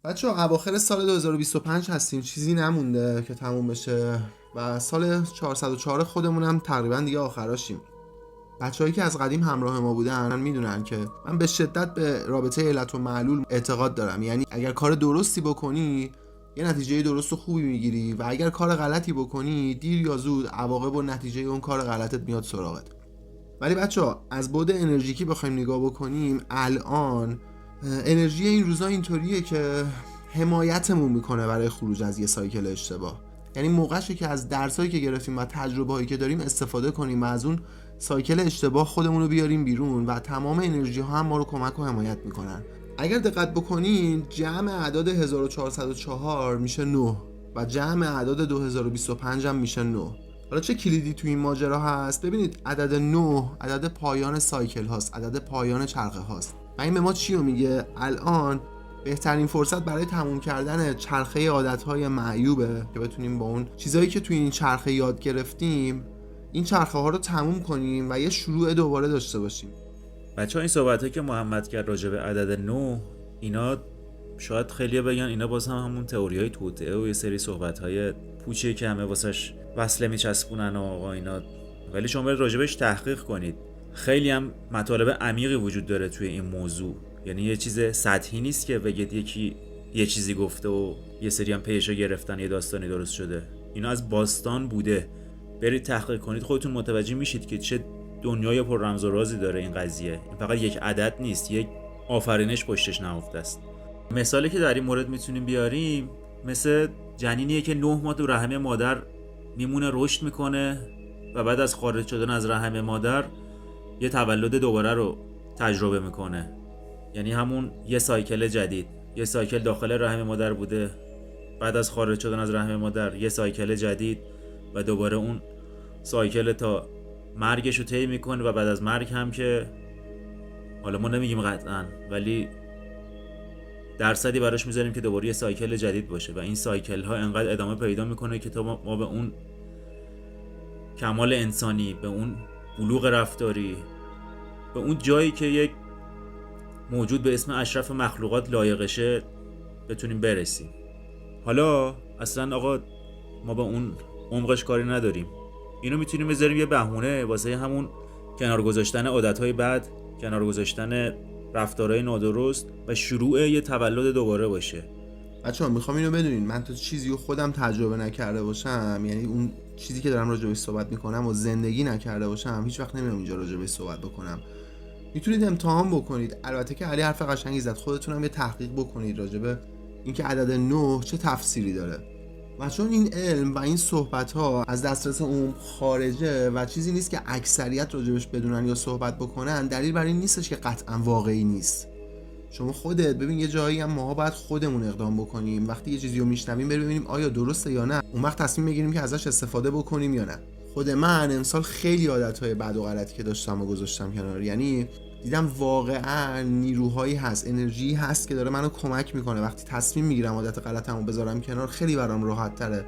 بچه‌ها اواخر سال 2025 هستیم، چیزی نمونده که تموم بشه و سال 404 خودمون هم تقریبا دیگه آخراشیم. بچه‌هایی که از قدیم همراه ما بودن میدونن که من به شدت به رابطه علت و معلول اعتقاد دارم. یعنی اگر کار درستی بکنی یه نتیجه درست و خوبی میگیری و اگر کار غلطی بکنی دیر یا زود عواقب و نتیجه اون کار غلطت میاد سراغت. ولی بچه‌ها از بعد انرژیکی بخوایم نگاه بکنیم، الان انرژی این روزا اینطوریه که حمایتمون میکنه برای خروج از یه سایکل اشتباه. یعنی موقعشه که از درسایی که گرفتیم و تجربه هایی که داریم استفاده کنیم و از اون سایکل اشتباه خودمون رو بیاریم بیرون و تمام انرژی ها هم ما رو کمک و حمایت میکنن. اگر دقت بکنین جمع اعداد 1404 میشه 9 و جمع اعداد 2025 هم میشه 9. حالا چه کلیدی تو این ماجرا هست؟ ببینید عدد 9 عدد پایان سایکل هاست، عدد پایان چرخه هاست. و این به ما چی رو میگه؟ الان بهترین فرصت برای تموم کردن چرخه عادتهای معیوبه که بتونیم با اون چیزایی که توی این چرخه یاد گرفتیم این چرخه ها رو تموم کنیم و یه شروع دوباره داشته باشیم. بچه ها این صحبت هایی که محمد کرد راجع به عدد 9 اینا شاید خیلی بگن اینا باز هم همون تئوری های توطئه و یه سری صحبت های پوچیه که همه واسش وصله میچسبونن و آقا اینا، ولی شما برید راجبش تحقیق کنید. خیلی هم مطالب عمیقی وجود داره توی این موضوع. یعنی یه چیز سطحی نیست که بگید یکی یه چیزی گفته و یه سری هم پیشو گرفتن یه داستانی درست شده. اینا از باستان بوده. برید تحقیق کنید خودتون متوجه میشید که چه دنیای پر رمز و رازی داره این قضیه. این فقط یک عدد نیست، یک آفرینش پشتش نهفته است. مثالی که در این مورد میتونیم بیاریم مثل جنینیه که 9 ماه تو رحم مادر میمونه، رشد میکنه و بعد از خارج شدن از رحم مادر یه تولد دوباره رو تجربه میکنه. یعنی همون یه سایکل جدید. یه سایکل داخل رحم مادر بوده، بعد از خارج شدن از رحم مادر یه سایکل جدید و دوباره اون سایکل تا مرگش رو طی میکنه و بعد از مرگ هم که حالا ما نمیگیم قطعا ولی درصدی براش میذاریم که دوباره یه سایکل جدید باشه و این سایکل ها انقدر ادامه پیدا میکنه که تا ما به اون کمال انسانی، به اون بلوغ رفتاری، به اون جایی که یک موجود به اسم اشرف مخلوقات لایقشه بتونیم برسیم. حالا اصلا آقا ما به اون عمقش کاری نداریم. اینو میتونیم بذاریم یه بهونه واسه همون کنار گذاشتن عادتهای بد، کنار گذاشتن رفتارهای نادرست و شروع یه تولد دوباره باشه. بچه‌ها میخوام اینو بدونین، من تو چیزی رو خودم تجربه نکرده باشم، یعنی اون چیزی که دارم راجع بهش صحبت میکنم و زندگی نکرده باشم، هیچ وقت نمیام اینجا راجع بهش صحبت بکنم. میتونید امتحان بکنید. البته که علی حرف قشنگی زد، خودتون هم یه تحقیق بکنید راجع به اینکه عدد 9 چه تفسیری داره. و چون این علم و این صحبت ها از دسترس عموم خارجه و چیزی نیست که اکثریت راجبش بدونن یا صحبت بکنن، دلیل بر این نیستش که قطعا واقعی نیست. شما خودت ببین یه جایی هم ماها باید خودمون اقدام بکنیم، وقتی یه چیزی رو میشنویم ببینیم آیا درسته یا نه، اون وقت تصمیم بگیریم که ازش استفاده بکنیم یا نه. خود من امسال خیلی عادتهای بد و غلطی که داشتم و گذاشتم کنار. یعنی دیدم واقعا نیروهایی هست، انرژی هست که داره منو کمک میکنه. وقتی تصمیم میگیرم عادت غلطمو بذارم کنار خیلی برام راحت تره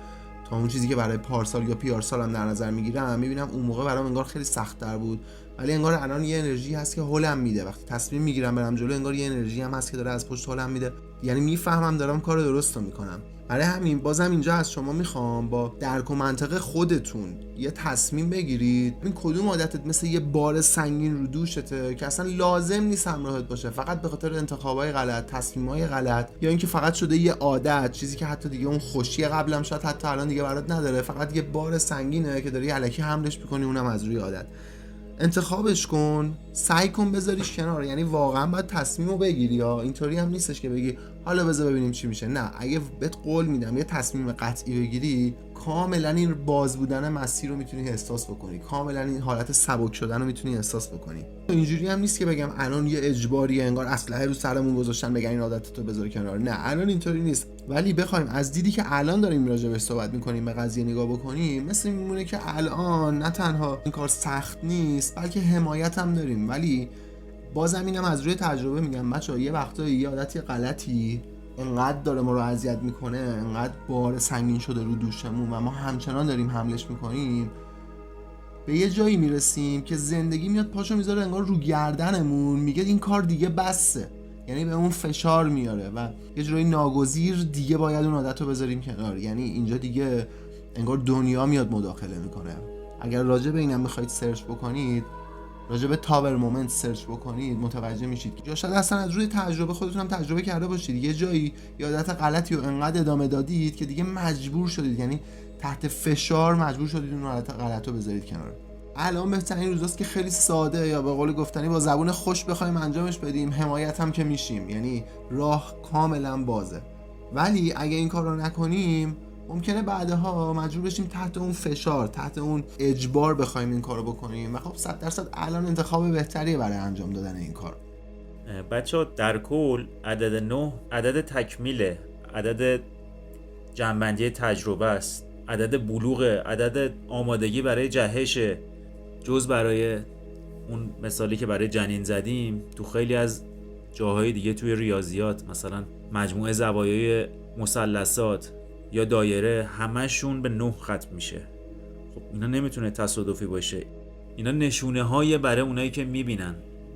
تا اون چیزی که برای پارسال یا پیارسالم در نظر میگیرم. میبینم اون موقع برام انگار خیلی سخت تر بود، ولی انگار الان یه انرژی هست که هولم میده. وقتی تصمیم میگیرم برم جلو انگار یه انرژی هم هست که داره از پشت هولم میده. یعنی میفهمم دارم کار درست رو میکنم. برای همین بازم اینجا از شما میخوام با درک و منطق خودتون یه تصمیم بگیرید این کدوم عادتت مثل یه بار سنگین رو دوشته که اصلا لازم نیست همراهت باشه، فقط به خاطر انتخابای غلط، تصمیمای غلط، یا اینکه فقط شده یه عادت، چیزی که حتی دیگه اون خوشی قبلم شاید حتی الان دیگه برات نداره، فقط یه بار سنگینه که داری الکی حملش می‌کنی، اونم از روی عادت. انتخابش کن، سعی کن بذاریش کنار. یعنی واقعا باید تصمیمو بگیری، یا اینطوری هم نیستش که بگی حالا بذار ببینیم چی میشه. نه، اگه بهت قول میدم یه تصمیم قطعی بگیری، کاملا این باز بودن مسیر رو میتونی احساس بکنی، کاملا این حالت سبک شدن رو میتونی احساس بکنی. اینجوری هم نیست که بگم الان یه اجباریه، انگار اسلحه رو سرمون گذاشتن بگن این عادتتو بذار کنار. نه، الان اینطوری نیست. ولی بخوایم از دیدی که الان داریم راجع بهش صحبت میکنیم به قضیه نگاه بکنیم، مثل میمونه که الان نه تنها این کار سخت نیست بلکه حمایت هم داریم. ولی بازم اینم از روی تجربه میگم بچه‌ها، یه وقتایی یه عادتی غلطی انقدر داره ما رو اذیت میکنه، انقدر بار سنگین شده رو دوشمون و ما همچنان داریم حملش میکنیم، به یه جایی میرسیم که زندگی میاد پاشو میذاره انگار رو گردنمون، میگه این کار دیگه بسه. یعنی به اون فشار میاره و یه جورایی ناگزیر دیگه باید اون عادت رو بذاریم کنار. یعنی اینجا دیگه انگار دنیا میاد مداخله میکنه. اگر راجع به اینم بخواید سرچ بکنید، راجع به تاور مومنت سرچ بکنید، متوجه میشید که شاید اصلا از روی تجربه خودتون هم تجربه کرده باشید. یه جایی عادت غلطی رو انقدر ادامه دادید که دیگه مجبور شدید، یعنی تحت فشار مجبور شدید اون عادت غلط رو بذارید کنار. الان بهترین روزاست که خیلی ساده یا به قول گفتنی با زبون خوش بخوایم انجامش بدیم، حمایت هم که میشیم، یعنی راه کاملا بازه. ولی اگه این کار رو نکنیم ممکنه بعدها مجبور بشیم تحت اون فشار، تحت اون اجبار بخوایم این کارو بکنیم و خب 100% الان انتخاب بهتریه برای انجام دادن این کار. بچه‌ها در کل عدد 9 عدد تکمیله، عدد جنبندی تجربه است، عدد بلوغ، عدد آمادگی برای جهشه. جز برای اون مثالی که برای جنین زدیم، تو خیلی از جاهای دیگه توی ریاضیات مثلا مجموعه زوایای مثلثات یا دایره همشون به 9 ختم میشه. خب اینا نمیتونه تصادفی باشه، اینا نشونه های برای اونایی که میبینن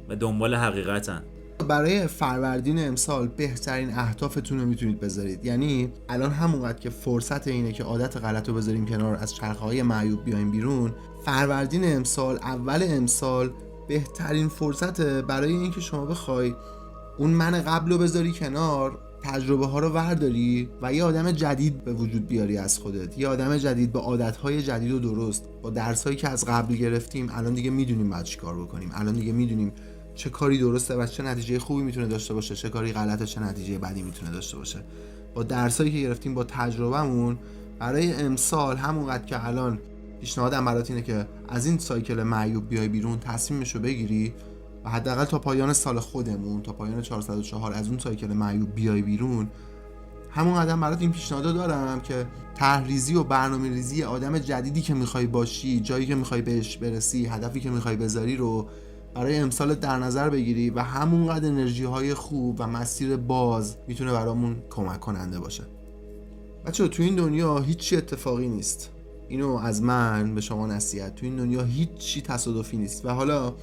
و دنبال حقیقتن. برای فروردین امسال بهترین اهدافتون رو میتونید بذارید. یعنی الان همونقدر که فرصت اینه که عادت غلط رو بذاریم کنار، از چرخه‌های معیوب بیایم بیرون، فروردین امسال، اول امسال بهترین فرصته برای اینکه شما بخوای اون من قبل رو بذاری کنار، تجربه ها رو ورداری و یه آدم جدید به وجود بیاری از خودت، یه آدم جدید با عادتهای جدید و درست، با درسایی که از قبل گرفتیم. الان دیگه میدونیم باید چی کار بکنیم، الان دیگه میدونیم چه کاری درسته و چه نتیجه خوبی میتونه داشته باشه، چه کاری غلطه، چه نتیجه بدی میتونه داشته باشه. با درسایی که گرفتیم، با تجربهمون، برای امسال همونقدر که الان پیشنهادم برات اینه که از این سایکل معیوب بیای بیرون، تصمیمشو بگیری و حداقل تا پایان سال خودمون، تا پایان 404 از اون سایکل معیوب بیای بیرون. همون قدم برات این پیشنهادو دارم که طرح‌ریزی و برنامه‌ریزی آدم جدیدی که میخوای باشی، جایی که میخوای بهش برسی، هدفی که میخوای بذاری رو برای امسال در نظر بگیری و همونقدر انرژی های خوب و مسیر باز میتونه برامون کمک کننده باشه. بچه‌ها تو این دنیا هیچی اتفاقی نیست، اینو از من به شما نصیحت. تو این دنیا هیچی تصادفی نیست و حالا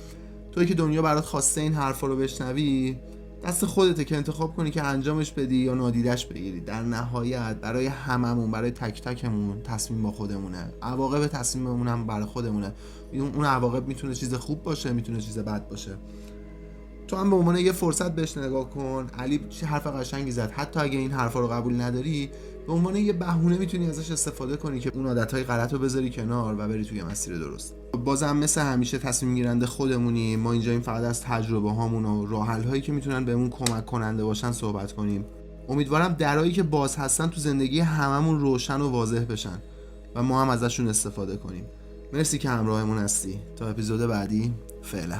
توی که دنیا برات خواسته این حرفا رو بشنوی، دست خودته که انتخاب کنی که انجامش بدی یا نادیدش بگیری. در نهایت برای هممون، برای تک تکمون تصمیم با خودمونه، عواقب تصمیممون هم برای خودمونه. اون عواقب میتونه چیز خوب باشه، میتونه چیز بد باشه. تو هم به عنوان یه فرصت بهش نگاه کن. علی چه حرف قشنگی زد، حتی اگه این حرفا رو قبول نداری، به عنوان یه بهونه میتونی ازش استفاده کنی که اون عادتهای غلط رو بذاری کنار و بری توی مسیر درست. بازم مثل همیشه تصمیم گیرنده خودمونیم. ما اینجاییم فقط از تجربه هامون و راه حل هایی که میتونن بهمون کمک کننده باشن صحبت کنیم. امیدوارم درایی که باز هستن تو زندگی هممون روشن و واضح بشن و ما هم ازشون استفاده کنیم. مرسی که همراهمون هستی. تا اپیزود بعدی، فعلا.